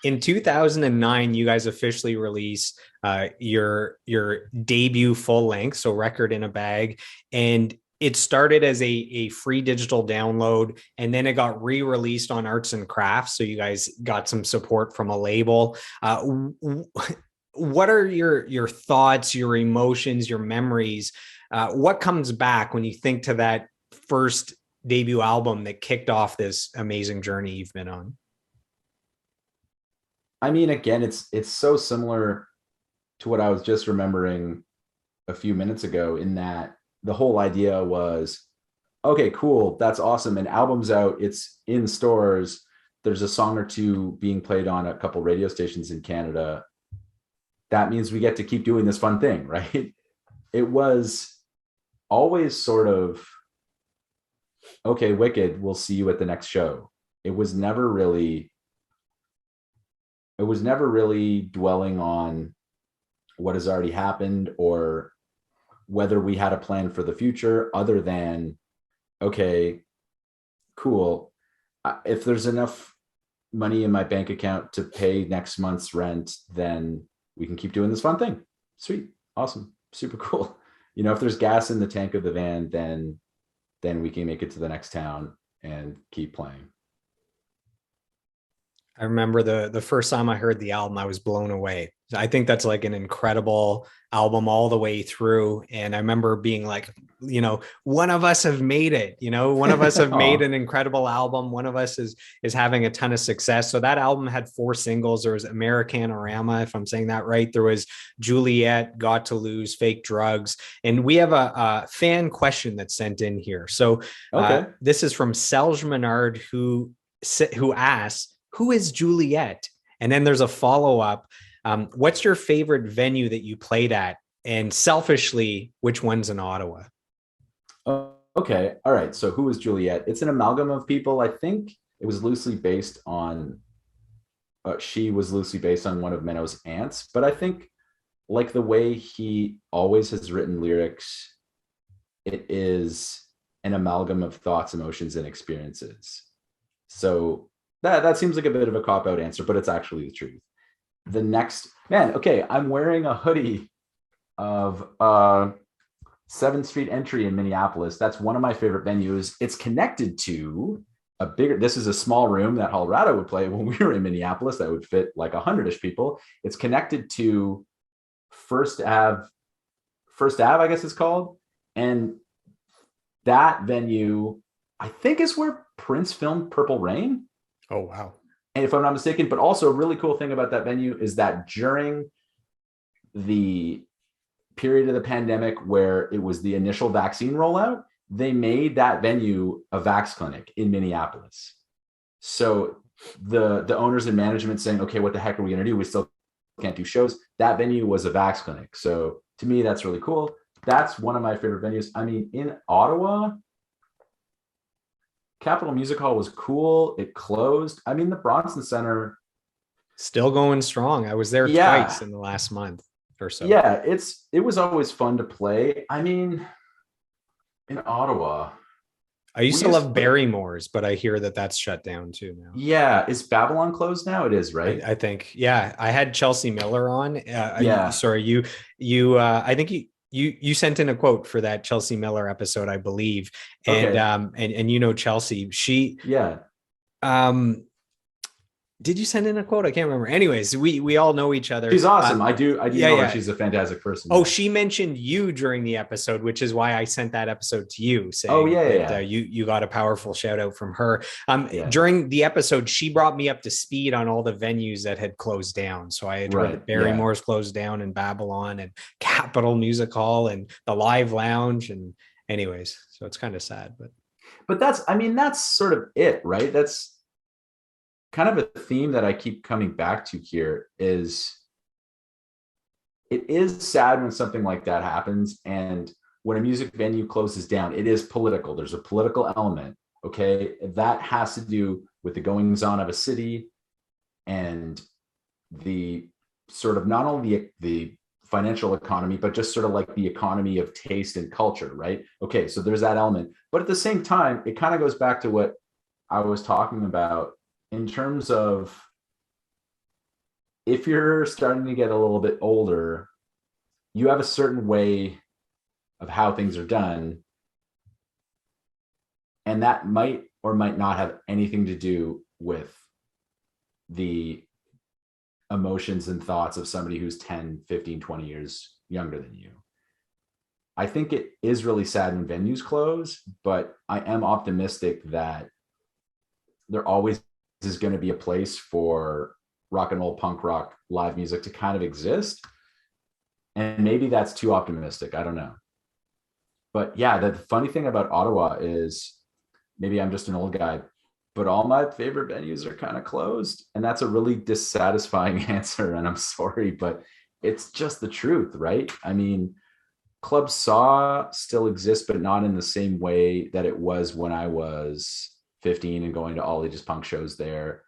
in 2009, you guys officially released your debut full length, so Record in a Bag, and it started as a free digital download, and then it got re-released on Arts and Crafts. So you guys got some support from a label. What are your thoughts, your emotions, your memories? What comes back when you think to that first debut album that kicked off this amazing journey you've been on? I mean, again, it's so similar to what I was just remembering a few minutes ago, in that the whole idea was, okay, cool, that's awesome. An album's out, it's in stores. There's a song or two being played on a couple radio stations in Canada. That means we get to keep doing this fun thing, right? It was always sort of, okay, Wicked, we'll see you at the next show. It was never really dwelling on what has already happened or whether we had a plan for the future, other than, okay, cool. If there's enough money in my bank account to pay next month's rent, then we can keep doing this fun thing. Sweet. Awesome. Super cool. If there's gas in the tank of the van, then we can make it to the next town and keep playing. I remember the first time I heard the album, I was blown away. I think that's like an incredible album all the way through. And I remember being like, one of us have made it, one of us have made an incredible album. One of us is having a ton of success. So that album had 4 singles. There was Americanorama, if I'm saying that right. There was Juliet, Got to Lose, Fake Drugs. And we have a fan question that's sent in here. So okay. This is from Selge Menard, who asks, who is Juliet? And then there's a follow-up. What's your favorite venue that you played at? And selfishly, which one's in Ottawa? Okay. All right. So who is Juliet? It's an amalgam of people. I think it was loosely based on, she was loosely based on one of Menno's aunts. But I think, like, the way he always has written lyrics, it is an amalgam of thoughts, emotions, and experiences. So that seems like a bit of a cop-out answer, but it's actually the truth. The next, man, okay, I'm wearing a hoodie of 7th Street Entry in Minneapolis. That's one of my favorite venues. It's connected to this is a small room that Hollerado would play when we were in Minneapolis that would fit like 100-ish people. It's connected to First Ave, I guess it's called. And that venue, I think, is where Prince filmed Purple Rain. Oh, wow. And if I'm not mistaken, but also a really cool thing about that venue is that during the period of the pandemic where it was the initial vaccine rollout, they made that venue a vax clinic in Minneapolis. So the owners and management saying, okay, what the heck are we going to do? We still can't do shows. That venue was a vax clinic. So to me, that's really cool. That's one of my favorite venues. I mean, in Ottawa, Capitol Music Hall was cool. It closed. I mean, the Bronson Center still going strong. I was there twice in the last month or so. Yeah, it was always fun to play. I mean, in Ottawa, I used to love Barrymore's, but I hear that that's shut down too now. Yeah, is Babylon closed now? It is, right? I think. Yeah, I had Chelsea Miller on. Yeah. Sorry, I think you sent in a quote for that Chelsea Miller episode, I believe. And okay. and Chelsea, she did you send in a quote? I can't remember. Anyways, we all know each other. She's awesome. I do know her. She's a fantastic person. Oh, she mentioned you during the episode, which is why I sent that episode to you, saying you got a powerful shout out from her. During the episode, she brought me up to speed on all the venues that had closed down. So I had heard that Barrymore's closed down, and Babylon, and Capitol Music Hall, and the Live Lounge, and anyways, so it's kind of sad, but that's sort of it, right? That's kind of a theme that I keep coming back to here. Is it is sad when something like that happens, and when a music venue closes down, it is political. There's a political element, okay? That has to do with the goings on of a city and the sort of not only the financial economy, but just sort of like the economy of taste and culture, right? Okay, so there's that element. But at the same time, it kind of goes back to what I was talking about in terms of if you're starting to get a little bit older, you have a certain way of how things are done. And that might or might not have anything to do with the emotions and thoughts of somebody who's 10, 15, 20 years younger than you. I think it is really sad when venues close, but I am optimistic that there always is going to be a place for rock and roll, punk rock, live music to kind of exist. And maybe that's too optimistic. I don't know. But yeah, the funny thing about Ottawa is, maybe I'm just an old guy, but all my favorite venues are kind of closed. And that's a really dissatisfying answer. And I'm sorry, but it's just the truth, right? I mean, Club Saw still exists, but not in the same way that it was when I was 15 and going to all ages punk shows there.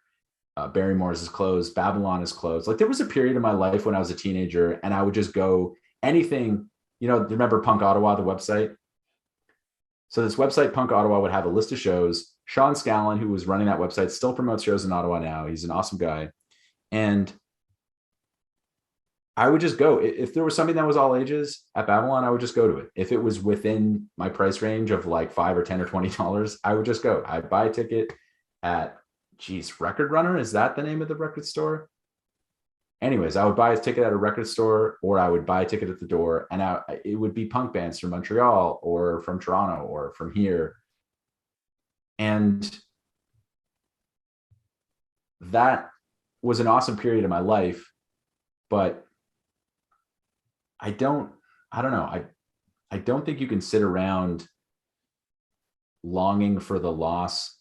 Barrymore's is closed. Babylon is closed. Like, there was a period in my life when I was a teenager and I would just go anything, remember Punk Ottawa, the website? So this website, Punk Ottawa, would have a list of shows. Sean Scallon, who was running that website, still promotes shows in Ottawa now. He's an awesome guy. And I would just go. If there was something that was all ages at Babylon, I would just go to it. If it was within my price range of like $5 or $10 or $20, I would just go. I'd buy a ticket at, Record Runner. Is that the name of the record store? Anyways, I would buy a ticket at a record store, or I would buy a ticket at the door, and it would be punk bands from Montreal or from Toronto or from here. And that was an awesome period of my life, but I don't know. I don't think you can sit around longing for the loss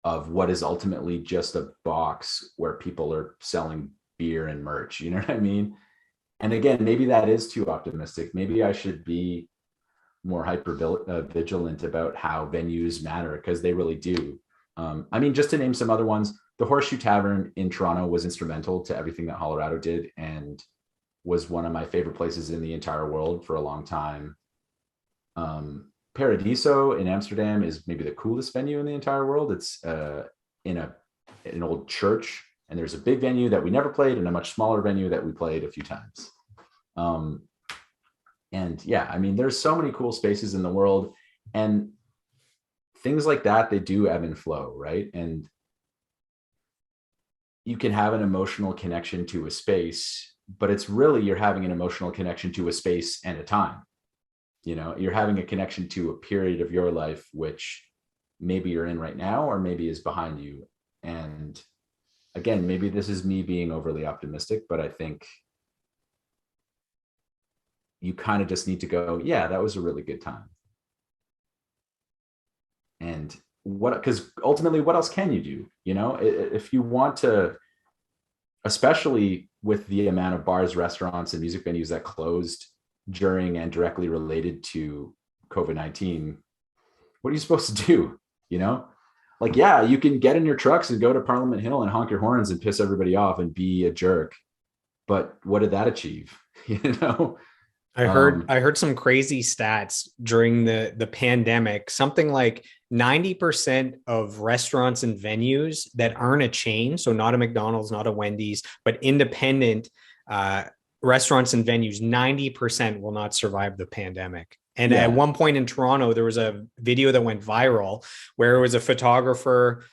of what is ultimately just a box where people are selling beer and merch. You know what I mean? And again, maybe that is too optimistic. Maybe I should be more vigilant about how venues matter, because they really do. I mean, just to name some other ones, the Horseshoe Tavern in Toronto was instrumental to everything that Hollerado did and was one of my favorite places in the entire world for a long time. Paradiso in Amsterdam is maybe the coolest venue in the entire world. It's in an old church, and there's a big venue that we never played and a much smaller venue that we played a few times. And yeah, I mean, there's so many cool spaces in the world, and things like that, they do ebb and flow, right? And you can have an emotional connection to a space, but it's really, you're having an emotional connection to a space and a time. You're having a connection to a period of your life, which maybe you're in right now, or maybe is behind you. And again, maybe this is me being overly optimistic, but I think you kind of just need to go, yeah, that was a really good time. And because ultimately, what else can you do? If you want to, especially with the amount of bars, restaurants, and music venues that closed during and directly related to COVID-19, what are you supposed to do? Like, yeah, you can get in your trucks and go to Parliament Hill and honk your horns and piss everybody off and be a jerk. But what did that achieve? I heard some crazy stats during the pandemic. Something like 90% of restaurants and venues that aren't a chain, so not a McDonald's, not a Wendy's, but independent restaurants and venues, 90% will not survive the pandemic. And at one point in Toronto, there was a video that went viral where it was a photographer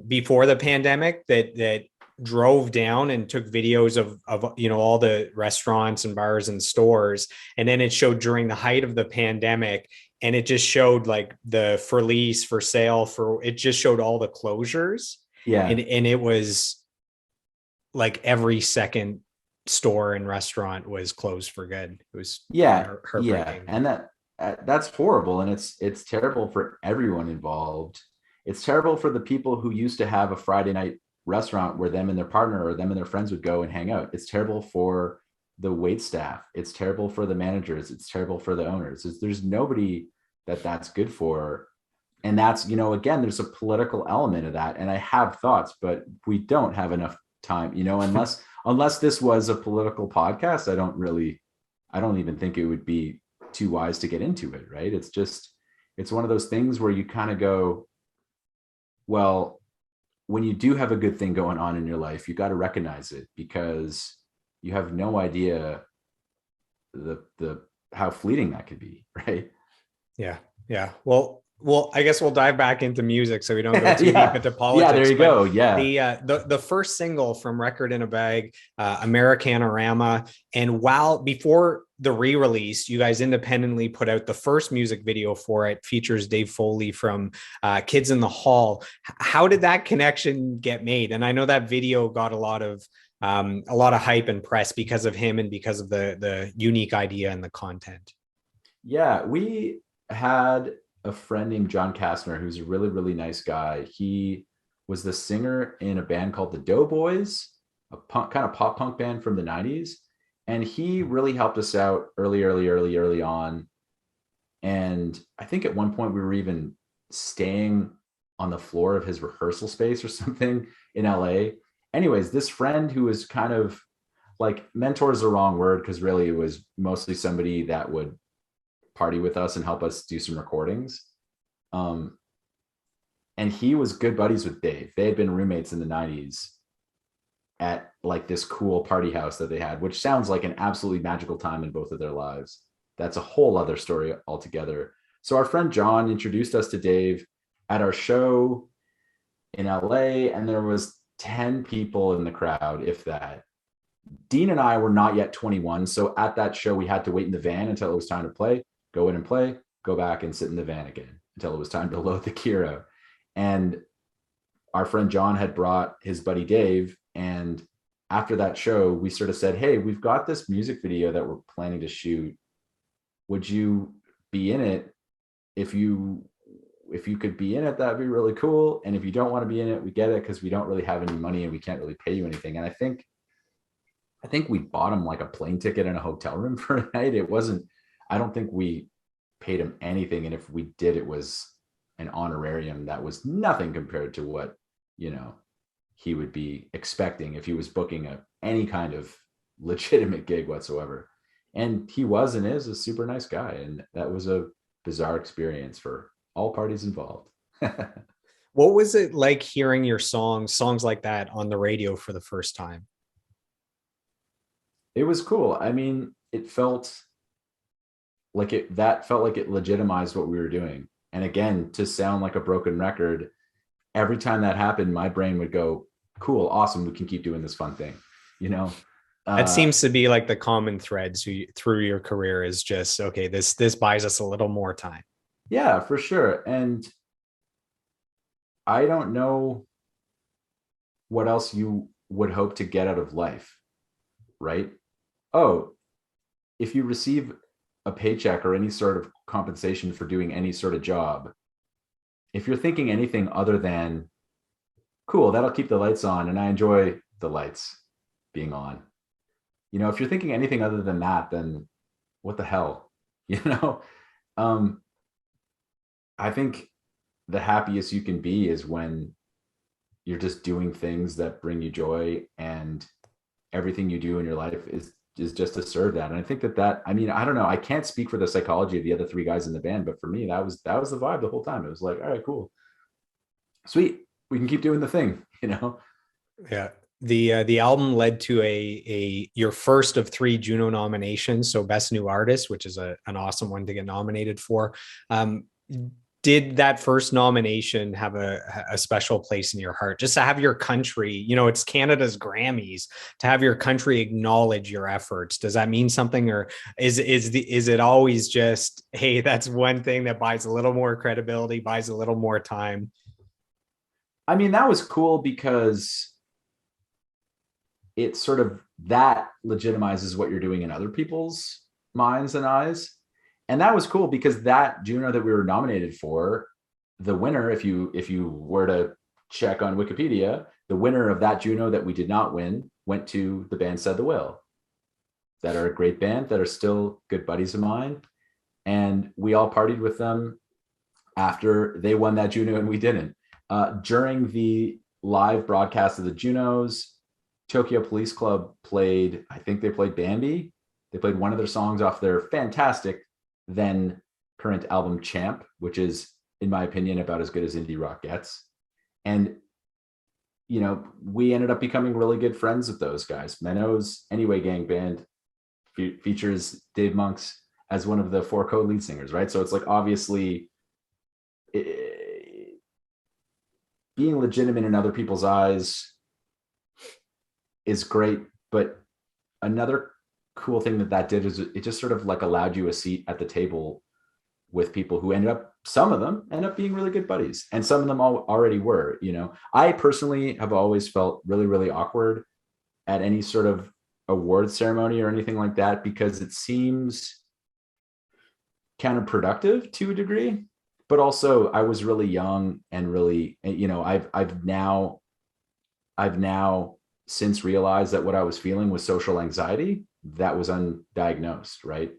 before the pandemic that drove down and took videos of all the restaurants and bars and stores. And then it showed during the height of the pandemic, and it just showed like the for lease, for sale, it just showed all the closures. Yeah. And it was like every second store and restaurant was closed for good. It was heartbreaking. And that's horrible. And it's terrible for everyone involved. It's terrible for the people who used to have a Friday night restaurant where them and their partner or them and their friends would go and hang out. It's terrible for the wait staff. It's terrible for the managers. It's terrible for the owners. There's nobody that's good for. And that's, again, there's a political element of that. And I have thoughts, but we don't have enough time, unless this was a political podcast. I don't even think it would be too wise to get into it. Right. It's one of those things where you kind of go, well, when you do have a good thing going on in your life, you got to recognize it, because you have no idea the how fleeting that could be, right? Yeah. Yeah. Well, I guess we'll dive back into music so we don't go too deep Yeah. into Yeah, there politics. you But go. Yeah. the first single from Record in a Bag, Americanorama, and while before the re-release, you guys independently put out the first music video for it, features Dave Foley from Kids in the Hall. How did that connection get made? And I know that video got a lot of hype and press because of him and because of the unique idea and the content. Yeah, we had a friend named John Kastner, who's a really, really nice guy. He was the singer in a band called the Doughboys, a punk, kind of pop punk band from the 90s. And he really helped us out early on. And I think at one point we were even staying on the floor of his rehearsal space or something in LA. Anyways, this friend who was kind of like, mentor is the wrong word, because really it was mostly somebody that would party with us and help us do some recordings. And he was good buddies with Dave. They had been roommates in the 90s at like this cool party house that they had, which sounds like an absolutely magical time in both of their lives. That's a whole other story altogether. So our friend John introduced us to Dave at our show in LA, and there was 10 people in the crowd, if that. Dean and I were not yet 21. So at that show, we had to wait in the van until it was time to play, go in and play, go back and sit in the van again until it was time to load the Kira. And our friend John had brought his buddy Dave. And after that show, we sort of said, hey, we've got this music video that we're planning to shoot. Would you be in it? If you could be in it, that'd be really cool. And if you don't want to be in it, we get it, because we don't really have any money and we can't really pay you anything. And I think we bought him like a plane ticket and a hotel room for a night. I don't think we paid him anything. And if we did, it was an honorarium that was nothing compared to what, he would be expecting if he was booking any kind of legitimate gig whatsoever. And he was and is a super nice guy. And that was a bizarre experience for all parties involved. What was it like hearing your songs like that on the radio for the first time? It was cool. I mean, it felt like it legitimized what we were doing. And again, to sound like a broken record, every time that happened, my brain would go, cool, awesome, we can keep doing this fun thing, That seems to be like the common thread through your career, is just, okay, this buys us a little more time. Yeah, for sure. And I don't know what else you would hope to get out of life, right? Oh, if you receive a paycheck or any sort of compensation for doing any sort of job, if you're thinking anything other than, cool, that'll keep the lights on and I enjoy the lights being on. If you're thinking anything other than that, then what the hell? I think the happiest you can be is when you're just doing things that bring you joy, and everything you do in your life is just to serve that. And I think I don't know, I can't speak for the psychology of the other three guys in the band, but for me, that was the vibe the whole time. It was like, all right, cool, sweet, we can keep doing the thing. Yeah. The album led to your first of 3 Juno nominations, so Best New Artist, which is an awesome one to get nominated for. Did that first nomination have a special place in your heart? Just to have your country, it's Canada's Grammys, to have your country acknowledge your efforts. Does that mean something, or is it always just, hey, that's one thing that buys a little more credibility, buys a little more time? I mean, that was cool because it sort of, that legitimizes what you're doing in other people's minds and eyes. And that was cool because that Juno that we were nominated for, the winner, if you were to check on Wikipedia, the winner of that Juno that we did not win went to the band Said the Will, that are a great band, that are still good buddies of mine. And we all partied with them after they won that Juno and we didn't. During the live broadcast of the Junos, Tokyo Police Club played, I think they played Bambi. They played one of their songs off their fantastic then current album Champ, which is, in my opinion, about as good as indie rock gets. And we ended up becoming really good friends with those guys. Menno's Anyway Gang Band features Dave Monks as one of the four co-lead singers, right? So it's like, obviously, being legitimate in other people's eyes is great, but another cool thing that did is it just sort of like allowed you a seat at the table with people who some of them end up being really good buddies, and some of them already were. I personally have always felt really, really awkward at any sort of award ceremony or anything like that, because it seems counterproductive to a degree. But also, I was really young and really, I've now since realized that what I was feeling was social anxiety that was undiagnosed, right?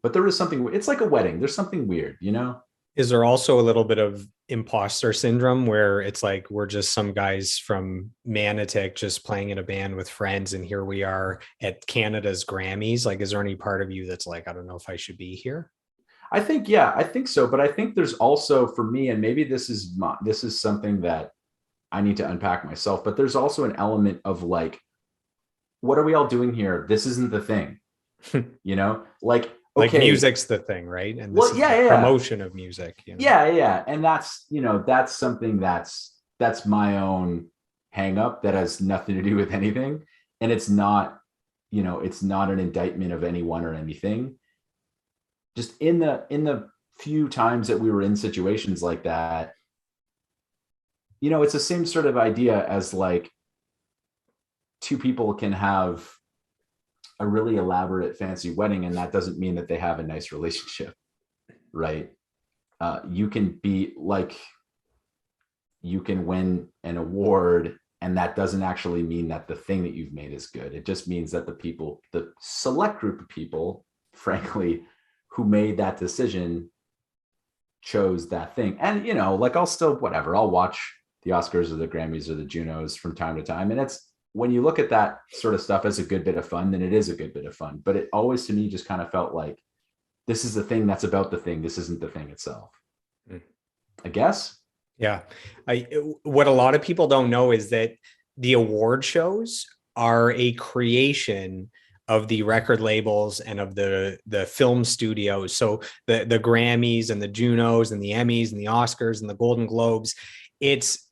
But there is something, it's like a wedding. There's something weird, Is there also a little bit of imposter syndrome where it's like we're just some guys from Manotick just playing in a band with friends, and here we are at Canada's Grammys? Like, is there any part of you that's like, I don't know if I should be here? I think so. But I think there's also, for me, and maybe this is something that I need to unpack myself, but there's also an element of like, what are we all doing here? This isn't the thing, like, like okay, music's the thing, right? And this is the promotion of music. Yeah. And that's something that's my own hang up that has nothing to do with anything. And it's not an indictment of anyone or anything. Just in the few times that we were in situations like that, it's the same sort of idea as like two people can have a really elaborate fancy wedding, and that doesn't mean that they have a nice relationship, right? You can be like, you can win an award, and that doesn't actually mean that the thing that you've made is good. It just means that the select group of people, frankly, who made that decision chose that thing. And like, I'll watch the Oscars or the Grammys or the Junos from time to time, and it's, when you look at that sort of stuff as a good bit of fun, then it is a good bit of fun. But it always, to me, just kind of felt like, this is the thing that's about the thing. This isn't the thing itself, I guess. Yeah. What a lot of people don't know is that the award shows are a creation of the record labels and of the film studios. So the Grammys and the Junos and the Emmys and the Oscars and the Golden Globes, it's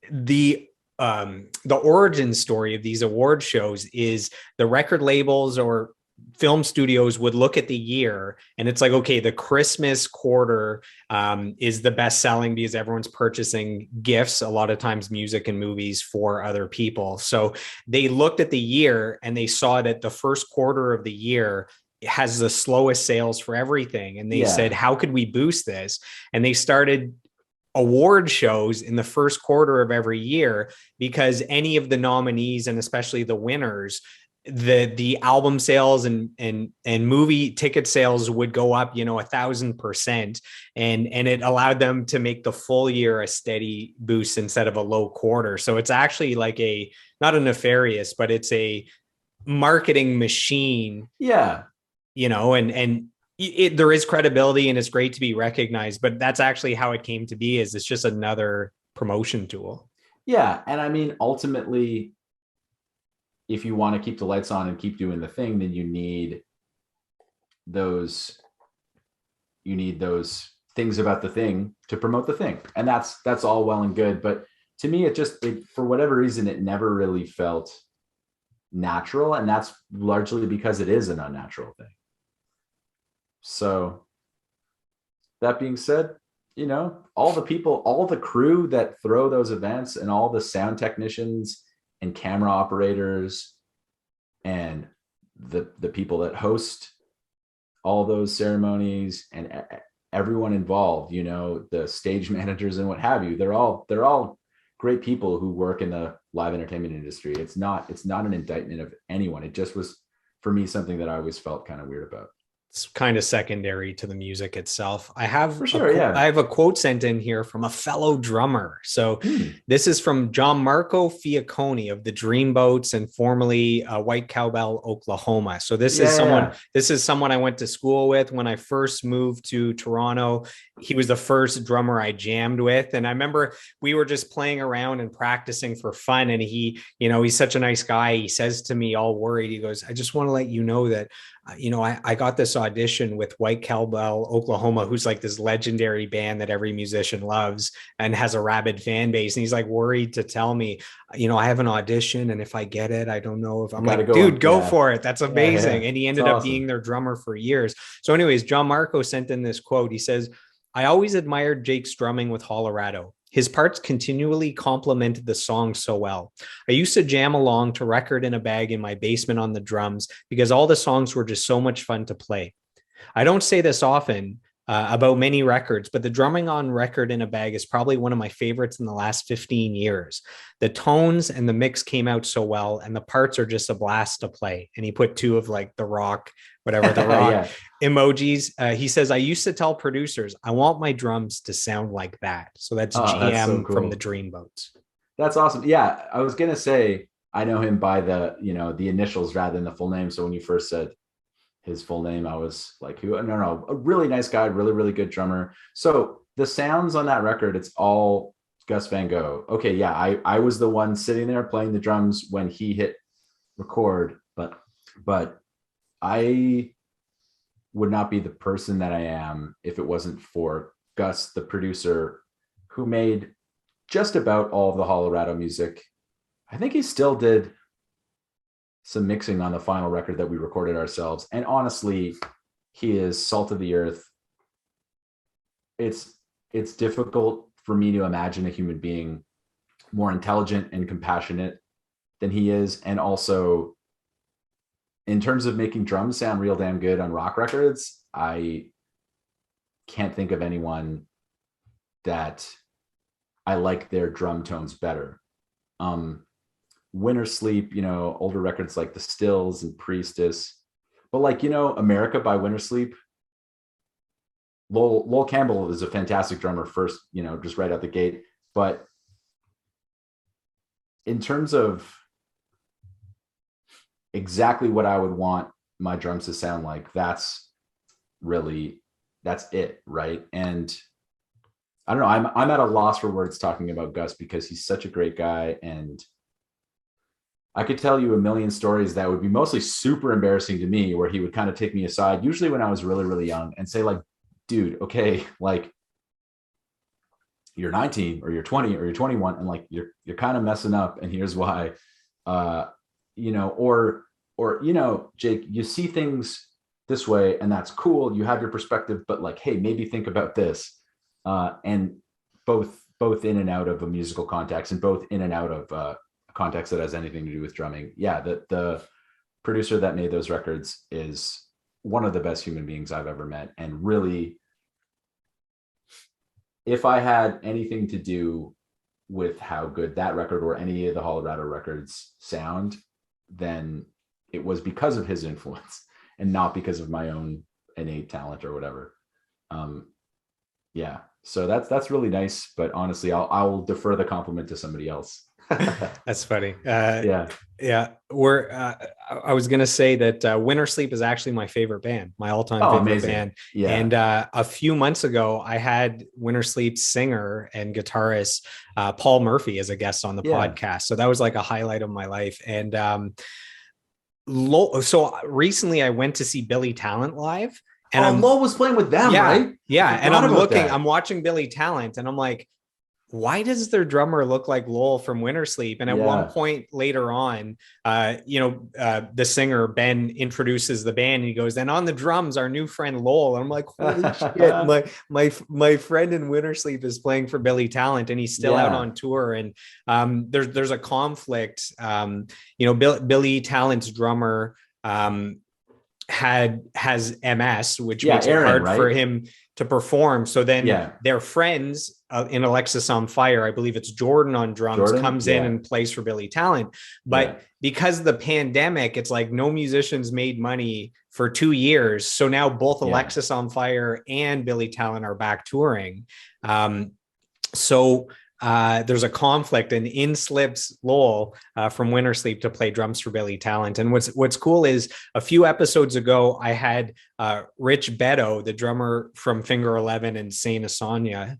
the origin story of these award shows is the record labels or film studios would look at the year, and it's like, okay, the Christmas quarter is the best selling because everyone's purchasing gifts, a lot of times music and movies, for other people. So they looked at the year and they saw that the first quarter of the year has the slowest sales for everything. And they said, how could we boost this? And they started award shows in the first quarter of every year, because any of the nominees, and especially the winners, the album sales and movie ticket sales would go up 1,000%, and it allowed them to make the full year a steady boost instead of a low quarter. So it's actually like not a nefarious, but it's a marketing machine. And there is credibility, and it's great to be recognized, but that's actually how it came to be. Is it's just another promotion tool. Yeah. And I mean, ultimately, if you want to keep the lights on and keep doing the thing, then you need those things about the thing to promote the thing. And that's all well and good. But to me, it for whatever reason, it never really felt natural. And that's largely because it is an unnatural thing. So that being said, all the people, all the crew that throw those events, and all the sound technicians and camera operators and the people that host all those ceremonies, and everyone involved, the stage managers and what have you, they're all great people who work in the live entertainment industry. It's not an indictment of anyone. It just was, for me, something that I always felt kind of weird about. it's kind of secondary to the music itself. I have For sure, yeah. I have a quote sent in here from a fellow drummer. So this is from John Marco Fiacconi of the Dreamboats and formerly White Cowbell, Oklahoma. So this is someone Yeah. this is someone I went to school with when I first moved to Toronto. He was the first drummer I jammed with, and I remember we were just playing around and practicing for fun. And he, he's such a nice guy. He says to me, all worried, he goes, "I just want to let you know that I got this audition with White Cowbell, Oklahoma, who's like this legendary band that every musician loves and has a rabid fan base." And he's like worried to tell me, I have an audition, and if I get it, I don't know if I'm like, dude, go for it. That's amazing. Yeah. And he ended up being their drummer for years. So anyways, John Marco sent in this quote. He says, "I always admired Jake's drumming with Hollerado. His parts continually complemented the song so well. I used to jam along to Record in a Bag in my basement on the drums because all the songs were just so much fun to play. I don't say this often about many records, but the drumming on Record in a Bag is probably one of my favorites in the last 15 years. The tones and the mix came out so well, and the parts are just a blast to play." And he put two of like the rock, whatever, the rock emojis. He says, "I used to tell producers, I want my drums to sound like that." So that's GM that's so cool. From the Dreamboats. That's awesome. Yeah, I was going to say, I know him by the initials rather than the full name. So when you first said his full name, I was like, who? No, a really nice guy, really, really good drummer. So the sounds on that record, it's all Gus Van Gogh. Okay, yeah, I was the one sitting there playing the drums when he hit record, but I would not be the person that I am if it wasn't for Gus, the producer, who made just about all of the Hollerado music. I think he still did some mixing on the final record that we recorded ourselves. And honestly, he is salt of the earth. It's difficult for me to imagine a human being more intelligent and compassionate than he is. And also, in terms of making drums sound real damn good on rock records, I can't think of anyone that I like their drum tones better. Wintersleep, older records like The Stills and Priestess, but like, America by Wintersleep, Lowell Campbell is a fantastic drummer first, just right out the gate. But in terms of exactly what I would want my drums to sound like, that's it, right? And I don't know, I'm at a loss for words talking about Gus because he's such a great guy, and I could tell you a million stories that would be mostly super embarrassing to me, where he would kind of take me aside, usually when I was really, really young, and say like, dude, okay, like you're 19 or you're 20 or you're 21 and like you're kind of messing up, and here's why. Jake, you see things this way and that's cool, you have your perspective, but like, hey, maybe think about this. And both in and out of a musical context, and both in and out of context that has anything to do with drumming. Yeah, the producer that made those records is one of the best human beings I've ever met. And really, if I had anything to do with how good that record or any of the Hollerado records sound, then it was because of his influence and not because of my own innate talent or whatever. Yeah, so that's really nice, but honestly, I'll defer the compliment to somebody else. That's funny. Yeah. I was gonna say that Wintersleep is actually my favorite band, my all-time favorite amazing. Band. Yeah. And a few months ago, I had Wintersleep's singer and guitarist Paul Murphy as a guest on the podcast. So that was like a highlight of my life. And so recently, I went to see Billy Talent live. And Lowell was playing with them, right? Yeah, and I'm watching Billy Talent, and I'm like, why does their drummer look like Lowell from Wintersleep? And at one point later on, the singer Ben introduces the band, and he goes, "And on the drums, our new friend Lowell." And I'm like, holy shit! My friend in Wintersleep is playing for Billy Talent, and he's still out on tour. And there's a conflict. Billy Talent's drummer. has MS, which Yeah, makes it Aaron, hard for right? him to perform. So then Yeah, their friends in Alexis on Fire, I believe it's Jordan on drums, Jordan. comes in Yeah, and plays for Billy Talent. yeah, But because of the pandemic, it's like no musicians made money for 2 years. So now both yeah. Alexis on Fire and Billy Talent are back touring. Um, so there's a conflict, and in slips Lowell from Wintersleep to play drums for Billy Talent. And what's cool is a few episodes ago, I had Rich Beto, the drummer from Finger 11 and Saint Asonia,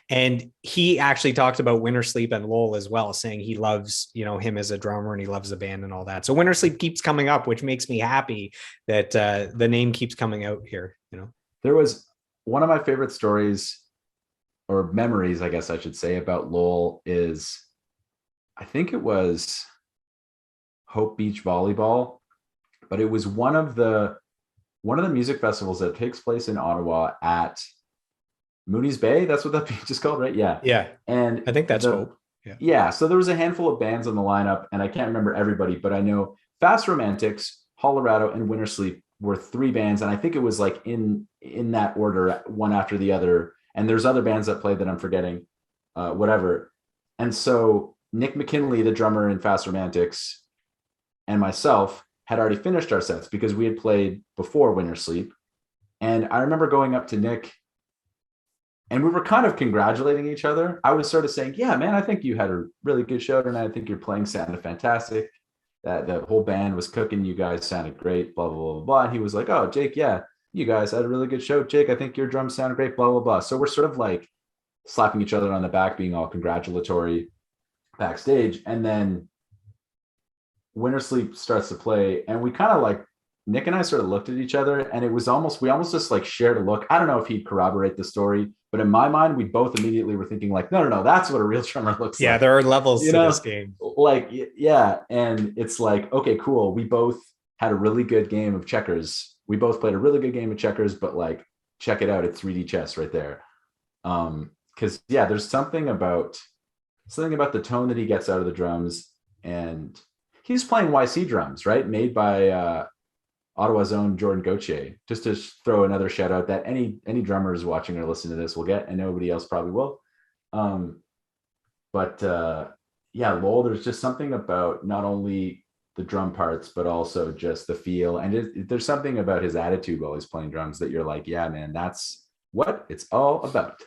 and he actually talked about Wintersleep and Lowell as well, saying he loves, him as a drummer and he loves the band and all that. So Wintersleep keeps coming up, which makes me happy that the name keeps coming out here. There was one of my favorite stories or memories, I guess I should say, about Lowell is I think it was Hope Beach Volleyball, but it was one of the music festivals that takes place in Ottawa at Mooney's Bay. That's what that beach is called, right? Yeah. Yeah, And I think that's Hope. Yeah. yeah, so there was a handful of bands on the lineup, and I can't remember everybody, but I know Fast Romantics, Hollerado, and Wintersleep were three bands, and I think it was like in that order, one after the other. And there's other bands that played that I'm forgetting, whatever. And so Nick McKinley, the drummer in Fast Romantics, and myself had already finished our sets because we had played before Wintersleep. And I remember going up to Nick, and we were kind of congratulating each other. I was sort of saying, yeah, man, I think you had a really good show tonight. I think your playing sounded fantastic. That the whole band was cooking. You guys sounded great, blah, blah, blah, blah. And he was like, oh, Jake, yeah, you guys had a really good show. Jake, I think your drums sounded great, blah, blah, blah. So we're sort of like slapping each other on the back, being all congratulatory backstage. And then Wintersleep starts to play, and we kind of like, Nick and I sort of looked at each other, and we almost just like shared a look. I don't know if he'd corroborate the story, but in my mind, we both immediately were thinking like, no, that's what a real drummer looks like. Yeah, there are levels to this game. Like, yeah. And it's like, okay, cool. We both had a really good game of checkers. We both played a really good game of checkers, but like, check it out. It's 3D chess right there. Cause yeah, there's something about the tone that he gets out of the drums, and he's playing YC drums, right? Made by, Ottawa's own Jordan Gauthier. Just to throw another shout out that any drummers watching or listening to this will get, and nobody else probably will. Yeah, Lowell, there's just something about not only the drum parts, but also just the feel. And there's something about his attitude while he's playing drums that you're like, yeah, man, that's what it's all about.